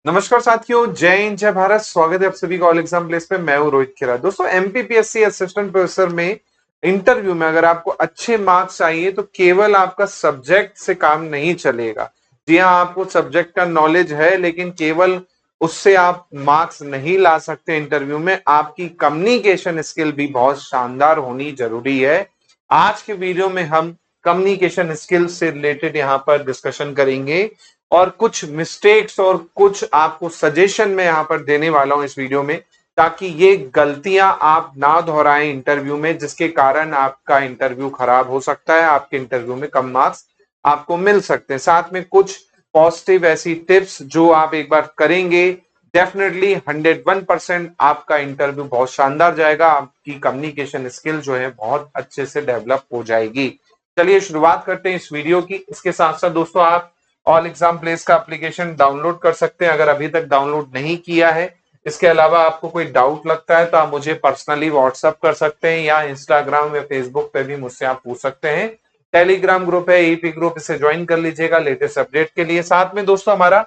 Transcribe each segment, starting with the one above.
नमस्कार साथियों, जय हिंद जय भारत। स्वागत है आप सभी का ऑल एग्जाम प्लेस पे। मैं हूं रोहित खेरा। दोस्तों, एमपीपीएससी असिस्टेंट प्रोफेसर में इंटरव्यू में अगर आपको अच्छे मार्क्स चाहिए तो केवल आपका सब्जेक्ट से काम नहीं चलेगा। जी हाँ, आपको सब्जेक्ट का नॉलेज है लेकिन केवल उससे आप मार्क्स नहीं ला सकते। इंटरव्यू में आपकी कम्युनिकेशन स्किल भी बहुत शानदार होनी जरूरी है। आज के वीडियो में हम कम्युनिकेशन स्किल से रिलेटेड यहाँ पर डिस्कशन करेंगे और कुछ मिस्टेक्स और कुछ आपको सजेशन मैं यहाँ पर देने वाला हूं इस वीडियो में, ताकि ये गलतियां आप ना दोहराएं इंटरव्यू में, जिसके कारण आपका इंटरव्यू खराब हो सकता है, आपके इंटरव्यू में कम मार्क्स आपको मिल सकते हैं। साथ में कुछ पॉजिटिव ऐसी टिप्स जो आप एक बार करेंगे, डेफिनेटली 101% आपका इंटरव्यू बहुत शानदार जाएगा। आपकी कम्युनिकेशन स्किल जो है बहुत अच्छे से डेवलप हो जाएगी। चलिए शुरुआत करते हैं इस वीडियो की। इसके साथ साथ दोस्तों, आप ऑल एग्जाम प्लेस का एप्लीकेशन डाउनलोड कर सकते हैं अगर अभी तक डाउनलोड नहीं किया है। इसके अलावा आपको कोई डाउट लगता है तो आप मुझे पर्सनली व्हाट्सअप कर सकते हैं या इंस्टाग्राम या फेसबुक पे भी मुझसे आप पूछ सकते हैं। टेलीग्राम ग्रुप है, ईपी ग्रुप, इसे ज्वाइन कर लीजिएगा लेटेस्ट अपडेट के लिए। साथ में दोस्तों, हमारा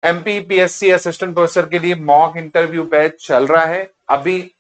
एमपीपीएससी असिस्टेंट प्रोफेसर के लिए मॉक इंटरव्यू बैच चल रहा है। अभी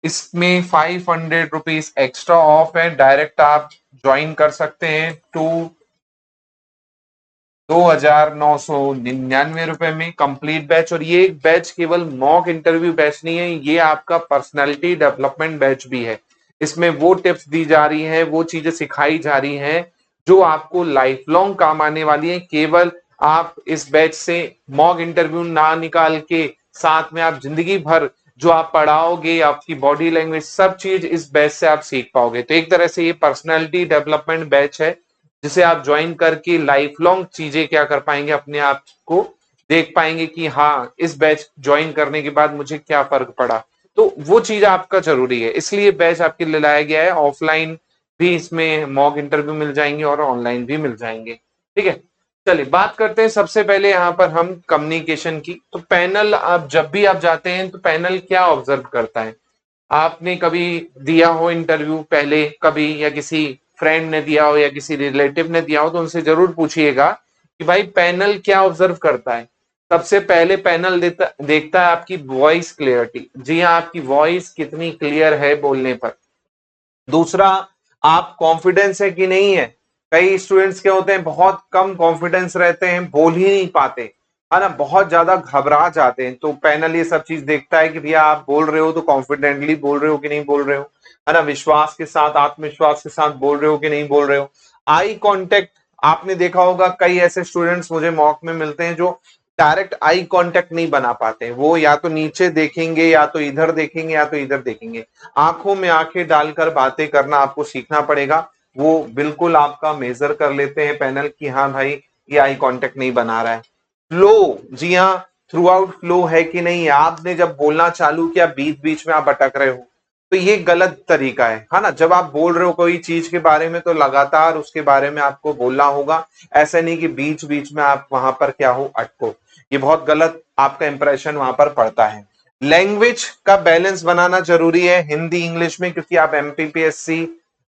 इसमें 500 रुपीज एक्स्ट्रा ऑफ है। डायरेक्ट आप ज्वाइन कर सकते हैं 2,999 में कंप्लीट बैच। और ये बैच केवल मॉक इंटरव्यू बैच नहीं है, ये आपका पर्सनालिटी डेवलपमेंट बैच भी है। इसमें वो टिप्स दी जा रही हैं, वो चीजें सिखाई जा रही हैं जो आपको लाइफ लॉन्ग काम आने वाली है। केवल आप इस बैच से मॉक इंटरव्यू ना निकाल के साथ में आप जिंदगी भर जो आप पढ़ाओगे, आपकी बॉडी लैंग्वेज, सब चीज इस बैच से आप सीख पाओगे। तो एक तरह से ये पर्सनालिटी डेवलपमेंट बैच है जिसे आप ज्वाइन करके लाइफ लॉन्ग चीजें क्या कर पाएंगे, अपने आप को देख पाएंगे कि हाँ, इस बैच ज्वाइन करने के बाद मुझे क्या फर्क पड़ा। तो वो चीज आपका जरूरी है, इसलिए बैच आपके लिए लाया गया है। ऑफलाइन भी इसमें मॉक इंटरव्यू मिल जाएंगे और ऑनलाइन भी मिल जाएंगे। ठीक है, चलिए बात करते हैं सबसे पहले यहाँ पर हम कम्युनिकेशन की। तो पैनल, आप जब भी आप जाते हैं तो पैनल क्या ऑब्जर्व करता है? आपने कभी दिया हो इंटरव्यू पहले कभी, या किसी फ्रेंड ने दिया हो या किसी रिलेटिव ने दिया हो, तो उनसे जरूर पूछिएगा कि भाई पैनल क्या ऑब्जर्व करता है। सबसे पहले पैनल देखता है आपकी वॉइस क्लियरिटी। जी हाँ, आपकी वॉइस कितनी क्लियर है बोलने पर। दूसरा, आप कॉन्फिडेंस है कि नहीं है। कई स्टूडेंट्स क्या होते हैं, बहुत कम कॉन्फिडेंस रहते हैं, बोल ही नहीं पाते, है ना, बहुत ज्यादा घबरा जाते हैं। तो पैनल ये सब चीज देखता है कि भैया आप बोल रहे हो तो कॉन्फिडेंटली बोल रहे हो कि नहीं बोल रहे हो, है ना, विश्वास के साथ, आत्मविश्वास के साथ बोल रहे हो कि नहीं बोल रहे हो। आई कांटेक्ट, आपने देखा होगा कई ऐसे स्टूडेंट्स मुझे मॉक में मिलते हैं जो डायरेक्ट आई कांटेक्ट नहीं बना पाते। वो या तो नीचे देखेंगे, या तो इधर देखेंगे, या तो इधर देखेंगे। आंखों में आंखें डालकर बातें करना आपको सीखना पड़ेगा। वो बिल्कुल आपका मेजर कर लेते हैं पैनल कि हाँ भाई, ये आई कांटेक्ट नहीं बना रहा है। फ्लो, जी हाँ, थ्रू आउट फ्लो है कि नहीं। आपने जब बोलना चालू किया, बीच बीच में आप अटक रहे हो, तो ये गलत तरीका है ना। जब आप बोल रहे हो कोई चीज के बारे में तो लगातार उसके बारे में आपको बोलना होगा। ऐसा नहीं कि बीच बीच में आप वहां पर क्या हो, अटको। ये बहुत गलत आपका इंप्रेशन वहां पर पड़ता है। लैंग्वेज का बैलेंस बनाना जरूरी है, हिंदी इंग्लिश में, क्योंकि आप एमपीपीएससी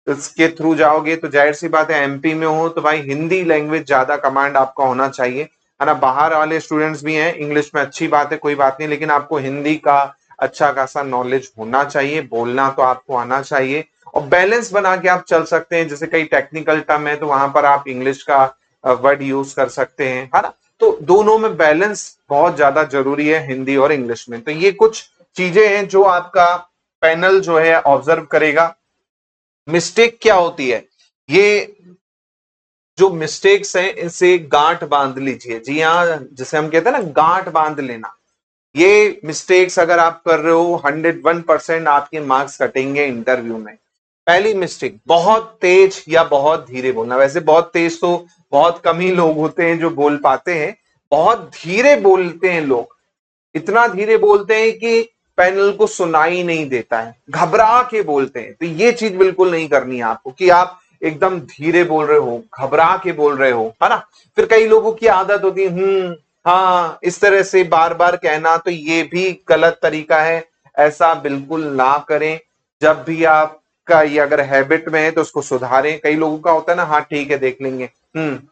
इसके थ्रू जाओगे तो जाहिर सी बात है एमपी में हो तो भाई हिंदी लैंग्वेज ज्यादा कमांड आपका होना चाहिए, है ना। बाहर वाले स्टूडेंट्स भी हैं, इंग्लिश में अच्छी बात है, कोई बात नहीं, लेकिन आपको हिंदी का अच्छा खासा नॉलेज होना चाहिए, बोलना तो आपको आना चाहिए। और बैलेंस बना के आप चल सकते हैं। जैसे कई टेक्निकल टर्म है तो वहां पर आप इंग्लिश का वर्ड यूज कर सकते हैं, है ना। तो दोनों में बैलेंस बहुत ज्यादा जरूरी है, हिंदी और इंग्लिश में। तो ये कुछ चीजें हैं जो आपका पैनल जो है ऑब्जर्व करेगा। मिस्टेक क्या होती है, ये जो मिस्टेक्स हैं इनसे गांठ बांध लीजिए। जी हाँ, जिसे हम कहते हैं ना, गांठ बांध लेना। ये मिस्टेक्स अगर आप कर रहे हो, 101% आपके मार्क्स कटेंगे इंटरव्यू में। पहली मिस्टेक, बहुत तेज या बहुत धीरे बोलना। वैसे बहुत तेज तो बहुत कम ही लोग होते हैं जो बोल पाते हैं, बहुत धीरे बोलते हैं लोग। इतना धीरे बोलते हैं कि पैनल को सुनाई नहीं देता है, घबरा के बोलते हैं। तो ये चीज बिल्कुल नहीं करनी है आपको कि आप एकदम धीरे बोल रहे हो, घबरा के बोल रहे हो, है ना। फिर कई लोगों की आदत होती है हाँ, इस तरह से बार बार कहना, तो ये भी गलत तरीका है। ऐसा बिल्कुल ना करें। जब भी आपका ये अगर हैबिट में है तो उसको सुधारें। कई लोगों का होता है ना, हाँ ठीक है देख लेंगे,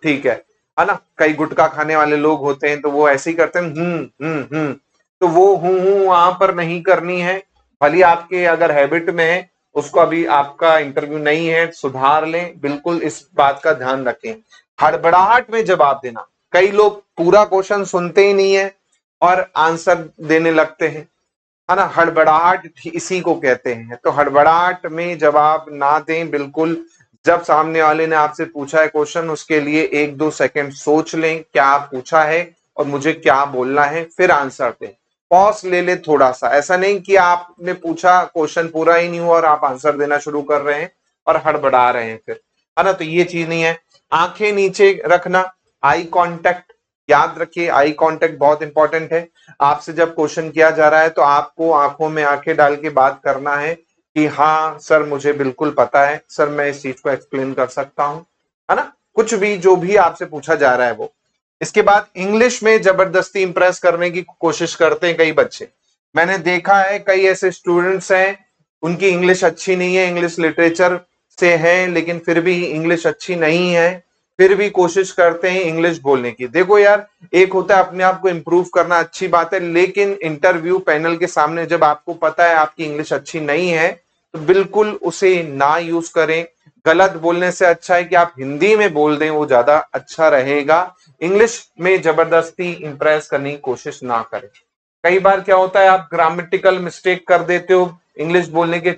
ठीक है, है ना। कई गुटखा खाने वाले लोग होते हैं तो वो ऐसे ही करते हैं, तो वो वहां पर नहीं करनी है। भले आपके अगर हैबिट में है, उसको अभी आपका इंटरव्यू नहीं है, सुधार लें, बिल्कुल इस बात का ध्यान रखें। हड़बड़ाहट में जवाब देना, कई लोग पूरा क्वेश्चन सुनते ही नहीं है और आंसर देने लगते हैं, है ना। हड़बड़ाहट इसी को कहते हैं। तो हड़बड़ाहट में जवाब ना दें बिल्कुल। जब सामने वाले ने आपसे पूछा है क्वेश्चन, उसके लिए 1-2 सेकंड सोच लें क्या पूछा है और मुझे क्या बोलना है, फिर आंसर दें। पॉज ले ले थोड़ा सा, ऐसा नहीं कि आपने पूछा क्वेश्चन पूरा ही नहीं हुआ और आप आंसर देना शुरू कर रहे हैं और हड़बड़ा रहे हैं फिर, है ना। तो ये चीज नहीं है। आंखें नीचे रखना, आई कांटेक्ट, याद रखिए आई कांटेक्ट बहुत इंपॉर्टेंट है। आपसे जब क्वेश्चन किया जा रहा है तो आपको आंखों में आंखें डाल के बात करना है कि हाँ सर मुझे बिल्कुल पता है, सर मैं इस चीज को एक्सप्लेन कर सकता हूं, है ना। कुछ भी जो भी आपसे पूछा जा रहा है वो। इसके बाद इंग्लिश में जबरदस्ती इंप्रेस करने की कोशिश करते हैं कई बच्चे। मैंने देखा है कई ऐसे स्टूडेंट्स हैं, उनकी इंग्लिश अच्छी नहीं है, इंग्लिश लिटरेचर से है लेकिन फिर भी इंग्लिश अच्छी नहीं है, फिर भी कोशिश करते हैं इंग्लिश बोलने की। देखो यार, एक होता है अपने आप को इम्प्रूव करना, अच्छी बात है, लेकिन इंटरव्यू पैनल के सामने जब आपको पता है आपकी इंग्लिश अच्छी नहीं है तो बिल्कुल उसे ना यूज करें। गलत बोलने से अच्छा है कि आप हिंदी में बोल दें, वो ज्यादा अच्छा रहेगा। इंग्लिश में जबरदस्ती इंप्रेस करने की कोशिश ना करें। कई बार क्या होता है, आप ग्रामेटिकल मिस्टेक कर देते हो इंग्लिश बोलने के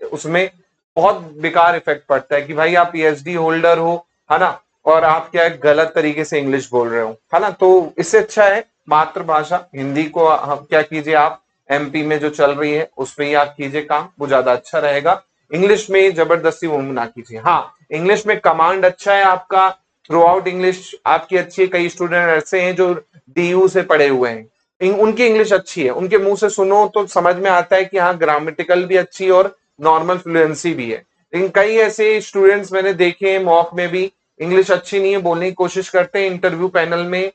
उसमें बहुत बेकार इफेक्ट पड़ता है कि भाई आप पीएचडी होल्डर हो, है ना, और आप क्या है गलत तरीके से इंग्लिश बोल रहे हो, है ना। तो इससे अच्छा है मातृभाषा हिंदी को हम क्या कीजिए, आप एमपी में जो चल रही है उस पर ही आप कीजिए काम, वो ज्यादा अच्छा रहेगा। इंग्लिश में जबरदस्ती वो ना कीजिए। हाँ, इंग्लिश में कमांड अच्छा है आपका, थ्रू आउट इंग्लिश आपकी अच्छी है। कई स्टूडेंट ऐसे हैं जो डीयू से पढ़े हुए हैं, उनकी इंग्लिश अच्छी है, उनके मुंह से सुनो तो समझ में आता है कि हाँ ग्रामेटिकल भी अच्छी और नॉर्मल फ्लुएंसी भी है। लेकिन कई ऐसे स्टूडेंट्स मैंने देखे हैं मॉक में भी इंग्लिश अच्छी नहीं है, बोलने की कोशिश करते हैं, इंटरव्यू पैनल में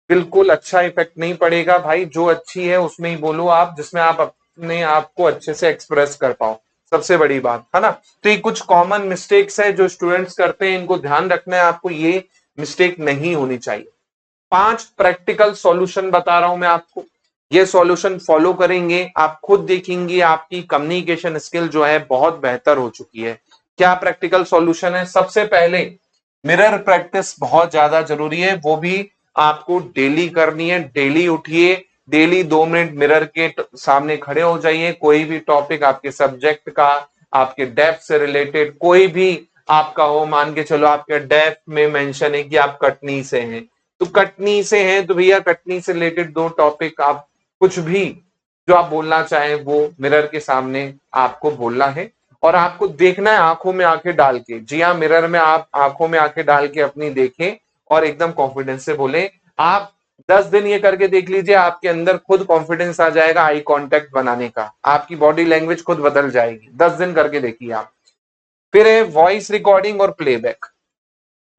बिल्कुल अच्छा इफेक्ट नहीं पड़ेगा। भाई जो अच्छी है उसमें ही बोलो आप, जिसमें आप अपने आप को अच्छे से एक्सप्रेस कर पाओ, सबसे बड़ी बात, है ना। तो ये कुछ कॉमन मिस्टेक्स है जो स्टूडेंट्स करते हैं, इनको ध्यान रखना है आपको, ये मिस्टेक नहीं होनी चाहिए। 5 प्रैक्टिकल सॉल्यूशन बता रहा हूं मैं आपको, ये सॉल्यूशन फॉलो करेंगे आप खुद देखेंगे आपकी कम्युनिकेशन स्किल जो है बहुत बेहतर हो चुकी है। क्या प्रैक्टिकल सॉल्यूशन है? सबसे पहले मिरर प्रैक्टिस बहुत ज्यादा जरूरी है, वो भी आपको डेली करनी है। डेली उठिए, डेली 2 मिनट मिरर के सामने खड़े हो जाइए, कोई भी टॉपिक आपके सब्जेक्ट का, आपके डेप्थ से रिलेटेड कोई भी आपका हो, मान के चलो आपके डेप्थ में मेंशन है कि आप कटनी से हैं, तो कटनी से हैं तो भैया कटनी से रिलेटेड 2 टॉपिक आप कुछ भी जो आप बोलना चाहें वो मिरर के सामने आपको बोलना है और आपको देखना है आंखों में आंखें डाल के। जी हाँ, मिरर में आप आंखों में आंखें डाल के अपनी देखें और एकदम कॉन्फिडेंस से बोले। आप 10 दिन ये करके देख लीजिए, आपके अंदर खुद कॉन्फिडेंस आ जाएगा आई कांटेक्ट बनाने का, आपकी बॉडी लैंग्वेज खुद बदल जाएगी। 10 दिन करके देखिए आप। फिर है वॉइस रिकॉर्डिंग और प्लेबैक।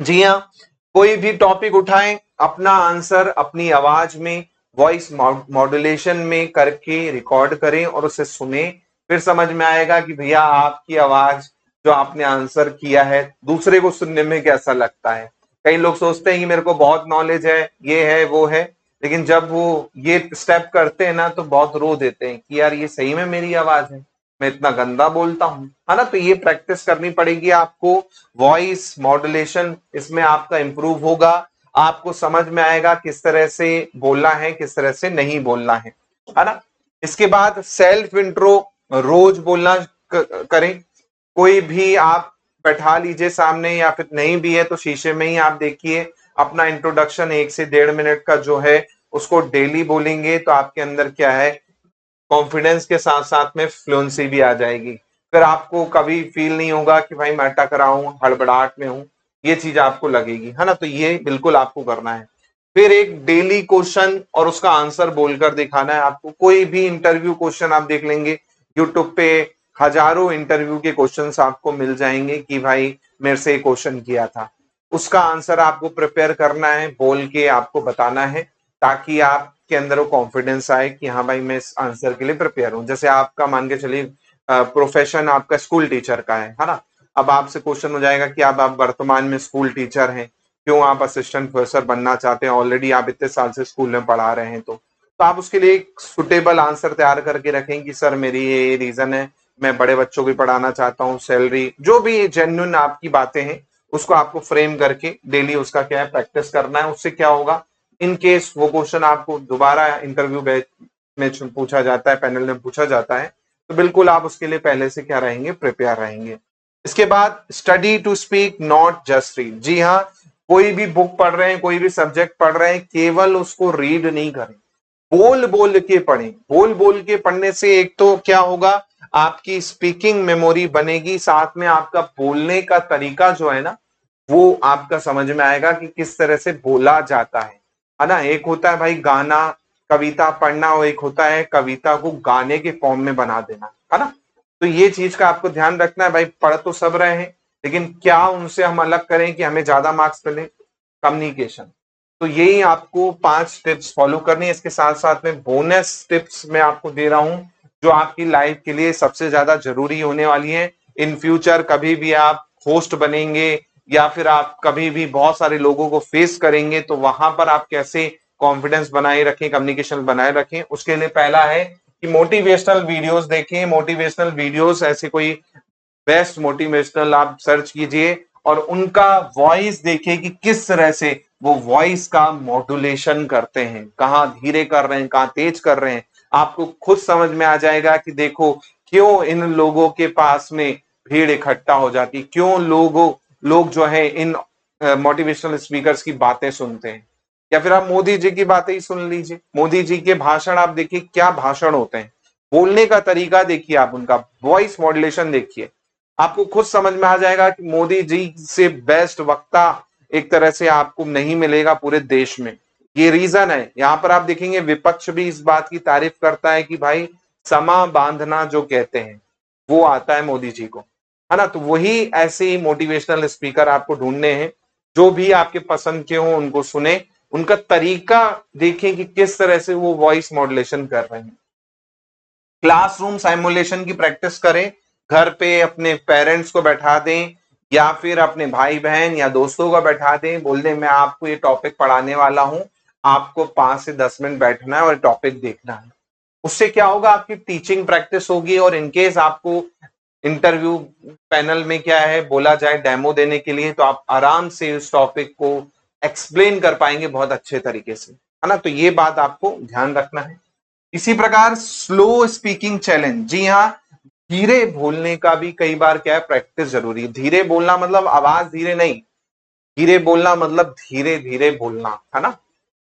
जी हाँ, कोई भी टॉपिक उठाएं, अपना आंसर अपनी आवाज में वॉइस मॉड्यूलेशन में करके रिकॉर्ड करें और उसे सुने, फिर समझ में आएगा कि भैया आपकी आवाज जो आपने आंसर किया है दूसरे को सुनने में कैसा लगता है। कई लोग सोचते हैं कि मेरे को बहुत नॉलेज है, ये है वो है, लेकिन जब वो ये स्टेप करते हैं ना तो बहुत रो देते हैं कि यार ये सही में मेरी आवाज है, मैं इतना गंदा बोलता हूं, है ना। तो ये प्रैक्टिस करनी पड़ेगी आपको। वॉइस मॉड्यूलेशन इसमें आपका इंप्रूव होगा, आपको समझ में आएगा किस तरह से बोलना है किस तरह से नहीं बोलना है ना। इसके बाद सेल्फ इंट्रो रोज बोलना करें। कोई भी आप बैठा लीजिए सामने या फिर नहीं भी है तो शीशे में ही आप देखिए अपना इंट्रोडक्शन 1 से 1.5 मिनट का जो है उसको डेली बोलेंगे तो आपके अंदर क्या है कॉन्फिडेंस के साथ साथ में फ्लुएंसी भी आ जाएगी। फिर आपको कभी फील नहीं होगा कि भाई मैं अटक रहा हूँ, हड़बड़ाहट में हूँ, ये चीज आपको लगेगी, है ना। तो ये बिल्कुल आपको करना है। फिर एक डेली क्वेश्चन और उसका आंसर बोलकर दिखाना है आपको। कोई भी इंटरव्यू क्वेश्चन आप देख लेंगे यूट्यूब पे, हजारों इंटरव्यू के क्वेश्चंस आपको मिल जाएंगे कि भाई मेरे से क्वेश्चन किया था, उसका आंसर आपको प्रिपेयर करना है, बोल के आपको बताना है ताकि आपके अंदर वो कॉन्फिडेंस आए कि हाँ भाई मैं इस आंसर के लिए प्रिपेयर हूँ। जैसे आपका मान के चलिए प्रोफेशन आपका स्कूल टीचर का है ना। अब आपसे क्वेश्चन हो जाएगा कि आप वर्तमान में स्कूल टीचर हैं, क्यों आप असिस्टेंट प्रोफेसर बनना चाहते हैं, ऑलरेडी आप इतने साल से स्कूल में पढ़ा रहे हैं। तो आप उसके लिए एक सुटेबल आंसर तैयार करके रखें कि सर मेरी ये रीजन है, मैं बड़े बच्चों को भी पढ़ाना चाहता हूँ, सैलरी, जो भी जेन्युइन आपकी बातें हैं उसको आपको फ्रेम करके डेली उसका क्या है प्रैक्टिस करना है। उससे क्या होगा, इन केस वो क्वेश्चन आपको दोबारा इंटरव्यू में पूछा जाता है, पैनल में पूछा जाता है, तो बिल्कुल आप उसके लिए पहले से क्या रहेंगे, प्रिपेयर रहेंगे। इसके बाद study to speak not just read. जी हाँ, कोई भी बुक पढ़ रहे हैं, कोई भी सब्जेक्ट पढ़ रहे हैं, केवल उसको रीड नहीं करें, बोल बोल के पढ़ें। बोल बोल के पढ़ने से एक तो क्या होगा, आपकी स्पीकिंग मेमोरी बनेगी, साथ में आपका बोलने का तरीका जो है ना वो आपका समझ में आएगा कि किस तरह से बोला जाता है ना। एक होता है भाई गाना कविता पढ़ना, और एक होता है कविता को गाने के फॉर्म में बना देना, है ना। तो ये चीज का आपको ध्यान रखना है भाई, पढ़ तो सब रहे हैं लेकिन क्या उनसे हम अलग करें कि हमें ज्यादा मार्क्स मिले, कम्युनिकेशन। तो यही आपको 5 टिप्स फॉलो करनी है। इसके साथ साथ में बोनस टिप्स मैं आपको दे रहा हूं जो आपकी लाइफ के लिए सबसे ज्यादा जरूरी होने वाली है। इन फ्यूचर कभी भी आप होस्ट बनेंगे या फिर आप कभी भी बहुत सारे लोगों को फेस करेंगे, तो वहां पर आप कैसे कॉन्फिडेंस बनाए रखें, कम्युनिकेशन बनाए रखें, उसके लिए पहला है कि मोटिवेशनल वीडियोस देखें। मोटिवेशनल वीडियोस ऐसे कोई बेस्ट मोटिवेशनल आप सर्च कीजिए और उनका वॉइस देखिए कि किस तरह से वो वॉइस का मॉड्यूलेशन करते हैं, कहाँ धीरे कर रहे हैं, कहाँ तेज कर रहे हैं। आपको खुद समझ में आ जाएगा कि देखो क्यों इन लोगों के पास में भीड़ इकट्ठा हो जाती, क्यों लोग जो है इन मोटिवेशनल स्पीकर्स की बातें सुनते हैं। या फिर आप मोदी जी की बातें ही सुन लीजिए, मोदी जी के भाषण आप देखिए, क्या भाषण होते हैं, बोलने का तरीका देखिए, आप उनका वॉइस मॉड्यूलेशन देखिए, आपको खुद समझ में आ जाएगा कि मोदी जी से बेस्ट वक्ता एक तरह से आपको नहीं मिलेगा पूरे देश में। ये रीजन है। यहां पर आप देखेंगे विपक्ष भी इस बात की तारीफ करता है कि भाई समा बांधना जो कहते हैं वो आता है मोदी जी को, है ना। तो वही ऐसे ही मोटिवेशनल स्पीकर आपको ढूंढने हैं, जो भी आपके पसंद के हों उनको सुने, उनका तरीका देखें कि किस तरह से वो वॉइस मॉड्यूलेशन कर रहे हैं। क्लासरूम साइमुलेशन की प्रैक्टिस करें, घर पे अपने पेरेंट्स को बैठा दें या फिर अपने भाई बहन या दोस्तों को बैठा दें, बोल दें मैं आपको ये टॉपिक पढ़ाने वाला हूं, आपको 5 से 10 मिनट बैठना है और टॉपिक देखना है। उससे क्या होगा, आपकी टीचिंग प्रैक्टिस होगी और इनकेस आपको इंटरव्यू पैनल में क्या है बोला जाए डेमो देने के लिए, तो आप आराम से उस टॉपिक को एक्सप्लेन कर पाएंगे बहुत अच्छे तरीके से, है ना। तो ये बात आपको ध्यान रखना है। इसी प्रकार स्लो स्पीकिंग चैलेंज, जी हाँ, धीरे बोलने का भी कई बार क्या है प्रैक्टिस जरूरी है। धीरे बोलना मतलब आवाज धीरे नहीं, धीरे बोलना मतलब धीरे धीरे बोलना, है ना,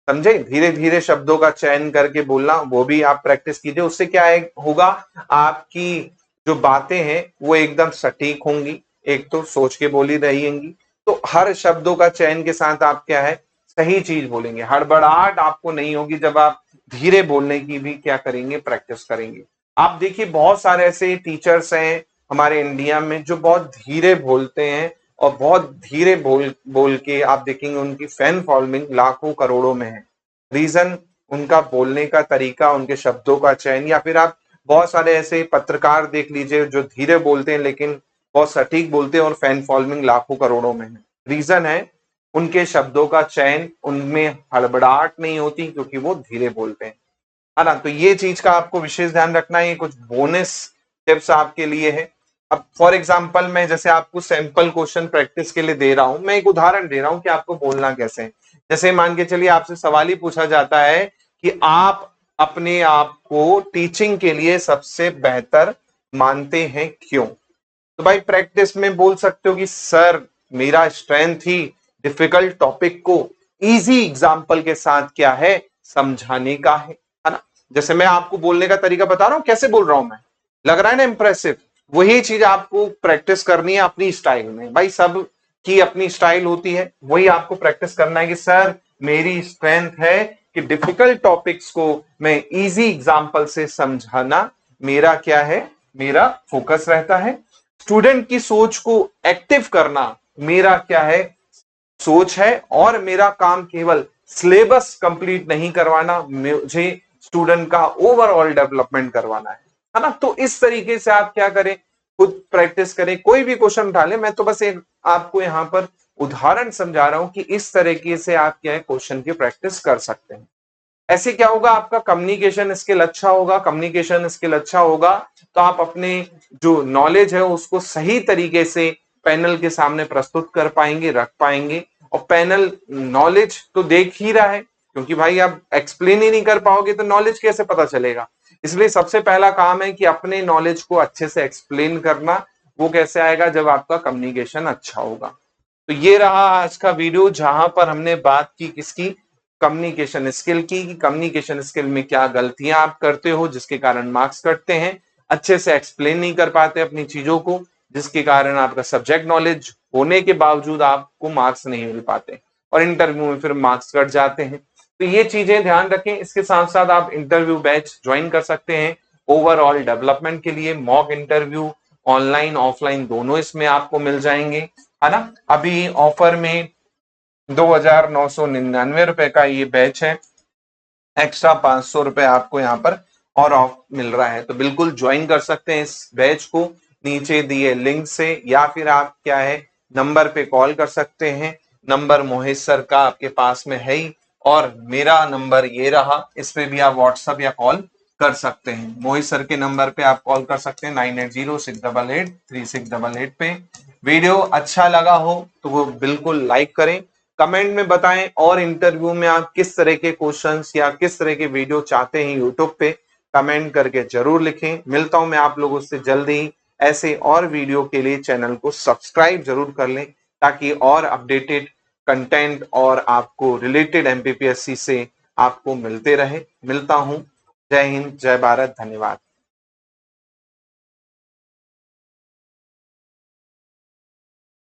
समझे। धीरे धीरे शब्दों का चयन करके बोलना, वो भी आप प्रैक्टिस कीजिए। उससे क्या है होगा, आपकी जो बातें हैं वो एकदम सटीक होंगी, एक तो सोच के बोली रहेंगी, तो हर शब्दों का चयन के साथ आप क्या है सही चीज बोलेंगे, हड़बड़ाहट आपको नहीं होगी जब आप धीरे बोलने की भी क्या करेंगे प्रैक्टिस करेंगे। आप देखिए बहुत सारे ऐसे टीचर्स हैं हमारे इंडिया में जो बहुत धीरे बोलते हैं और बहुत धीरे बोल बोल के आप देखेंगे उनकी फैन फॉलोइंग लाखों करोड़ों में है। रीजन उनका बोलने का तरीका, उनके शब्दों का चयन। या फिर आप बहुत सारे ऐसे पत्रकार देख लीजिए जो धीरे बोलते हैं लेकिन बहुत सटीक बोलते हैं और फैन फॉलोइंग लाखों करोड़ों में है। रीजन है उनके शब्दों का चयन, उनमें हड़बड़ाहट नहीं होती क्योंकि वो धीरे बोलते हैं, है ना। तो ये चीज का आपको विशेष ध्यान रखना है। ये कुछ बोनस टिप्स आपके लिए है। अब फॉर एग्जांपल मैं जैसे आपको सैंपल क्वेश्चन प्रैक्टिस के लिए दे रहा हूं, मैं एक उदाहरण दे रहा हूं कि आपको बोलना कैसे है। जैसे मान के चलिए आपसे सवाल ही पूछा जाता है कि आप अपने आप को टीचिंग के लिए सबसे बेहतर मानते हैं क्यों। तो भाई प्रैक्टिस में बोल सकते हो कि सर मेरा स्ट्रेंथ ही डिफिकल्ट टॉपिक को इजी एग्जाम्पल के साथ क्या है समझाने का है ना। जैसे मैं आपको बोलने का तरीका बता रहा हूं, कैसे बोल रहा हूं मैं, लग रहा है ना इंप्रेसिव। वही चीज आपको प्रैक्टिस करनी है अपनी स्टाइल में। भाई सब की अपनी स्टाइल होती है, वही आपको प्रैक्टिस करना है कि सर मेरी स्ट्रेंथ है कि डिफिकल्ट टॉपिक्स को मैं इजी एग्जाम्पल से समझाना मेरा क्या है, मेरा फोकस रहता है। स्टूडेंट की सोच को एक्टिव करना मेरा क्या है, सोच है। और मेरा काम केवल सिलेबस कंप्लीट नहीं करवाना, मुझे स्टूडेंट का ओवरऑल डेवलपमेंट करवाना है ना। तो इस तरीके से आप क्या करें, खुद प्रैक्टिस करें, कोई भी क्वेश्चन उठा ले। मैं तो बस एक आपको यहां पर उदाहरण समझा रहा हूं कि इस तरीके से आप क्या है क्वेश्चन की प्रैक्टिस कर सकते हैं। ऐसे क्या होगा, आपका कम्युनिकेशन स्किल अच्छा होगा। कम्युनिकेशन स्किल अच्छा होगा तो आप अपने जो नॉलेज है उसको सही तरीके से पैनल के सामने प्रस्तुत कर पाएंगे, रख पाएंगे। और पैनल नॉलेज तो देख ही रहा है, क्योंकि भाई आप एक्सप्लेन ही नहीं कर पाओगे तो नॉलेज कैसे पता चलेगा। इसलिए सबसे पहला काम है कि अपने नॉलेज को अच्छे से एक्सप्लेन करना। वो कैसे आएगा, जब आपका कम्युनिकेशन अच्छा होगा। तो ये रहा आज का वीडियो, जहां पर हमने बात की किसकी, कम्युनिकेशन स्किल की। कम्युनिकेशन स्किल में क्या गलतियां आप करते हो जिसके कारण मार्क्स कटते हैं, अच्छे से एक्सप्लेन नहीं कर पाते अपनी चीजों को, जिसके कारण आपका सब्जेक्ट नॉलेज होने के बावजूद आपको मार्क्स नहीं मिल पाते और इंटरव्यू में फिर मार्क्स कट जाते हैं। तो ये चीजें ध्यान रखें। इसके साथ साथ आप इंटरव्यू बैच ज्वाइन कर सकते हैं ओवरऑल डेवलपमेंट के लिए। मॉक इंटरव्यू ऑनलाइन ऑफलाइन दोनों इसमें आपको मिल जाएंगे, है ना। अभी ऑफर में 2,999 रुपए का ये बैच है, एक्स्ट्रा 500 रुपए आपको यहाँ पर और ऑफ मिल रहा है। तो बिल्कुल ज्वाइन कर सकते हैं इस बैच को नीचे दिए लिंक से, या फिर आप क्या है नंबर पे कॉल कर सकते हैं। नंबर मोहित सर का आपके पास में है ही, और मेरा नंबर ये रहा, इस पे भी आप व्हाट्सएप या कॉल कर सकते हैं। मोहित सर के नंबर पे आप कॉल कर सकते हैं 9806883688 पे। वीडियो अच्छा लगा हो तो वो बिल्कुल लाइक करें, कमेंट में बताएं, और इंटरव्यू में आप किस तरह के क्वेश्चंस या किस तरह के वीडियो चाहते हैं यूट्यूब पे, कमेंट करके जरूर लिखें। मिलता हूं मैं आप लोगों से जल्दी ही। ऐसे और वीडियो के लिए चैनल को सब्सक्राइब जरूर कर लें, ताकि और अपडेटेड कंटेंट और आपको रिलेटेड एमपीपीएससी से आपको मिलते रहे। मिलता हूं। जय हिंद, जय भारत, धन्यवाद।